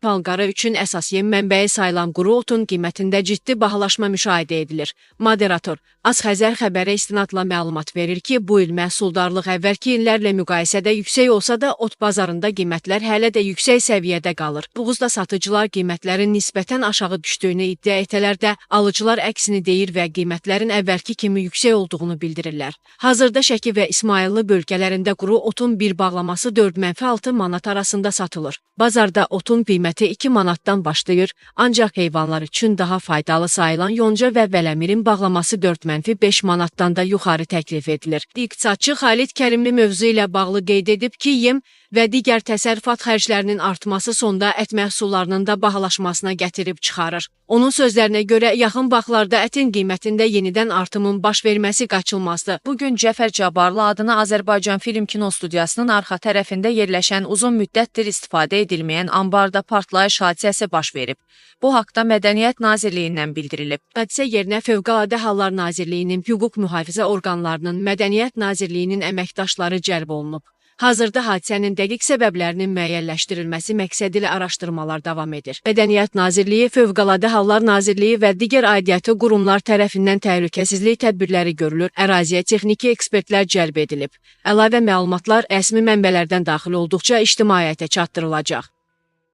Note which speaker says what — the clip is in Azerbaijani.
Speaker 1: palqarı üçün əsas yem mənbəyi sayılan quru otun qiymətində ciddi bahalaşma müşahidə edilir. Moderator AzXəzər xəbərə istinadla məlumat verir ki, bu il məhsuldarlıq əvvəlki illərlə müqayisədə yüksək olsa da, ot bazarında qiymətlər hələ də yüksək səviyyədə qalır. Buğuzda satıcılar qiymətlərin nisbətən aşağı düşdüyünü iddia etsələr də, alıcılar əksini deyir və qiymətlərin əvvəlki kimi yüksək olduğunu bildirirlər. Hazırda Şəki və İsmayıllı bölgələrində quru otun bir bağlaması 4-6 manat arasında satılır. Bazarda otun qiyməti 2 manatdan başlayır, ancaq heyvanlar üçün daha faydalı sayılan yonca və vələmirin bağlaması 4-5 manatdan da yuxarı təklif edilir. İqtisadçı Xalid Kərimli mövzu ilə bağlı qeyd edib ki, yem və digər təsərrüfat xərclərinin artması sonda ət məhsullarının da bahalaşmasına gətirib çıxarır. Onun sözlərinə görə yaxın vaxtlarda ətin qiymətində yenidən artımın baş verməsi qaçılmazdır.
Speaker 2: Bugün Cəfər Cabbarlı adına Azərbaycan Film Kino Studiyasının arxa tərəfində yerləşən uzun müddətdir istifadə edilməyən ambarda partlayış hadisəsi baş verib. Bu haqda Mədəniyyət Nazirliyindən bildirilib.
Speaker 1: Hadisə yerinə Fövqəladə Hallar Nazirliyinin, hüquq mühafizə orqanlarının, Mədəniyyət Nazirliyinin əməkdaşları cəlb olunub. Hazırda hadisənin dəqiq səbəblərinin müəyyənləşdirilməsi məqsədilə araşdırmalar davam edir. Mədəniyyət Nazirliyi, Fövqəladə Hallar Nazirliyi və digər aidiyyatı qurumlar tərəfindən təhlükəsizlik tədbirləri görülür, əraziyə texniki ekspertlər cəlb edilib. Əlavə məlumatlar rəsmi mənbələrdən daxil olduqca ictimaiyyətə çatdırılacaq.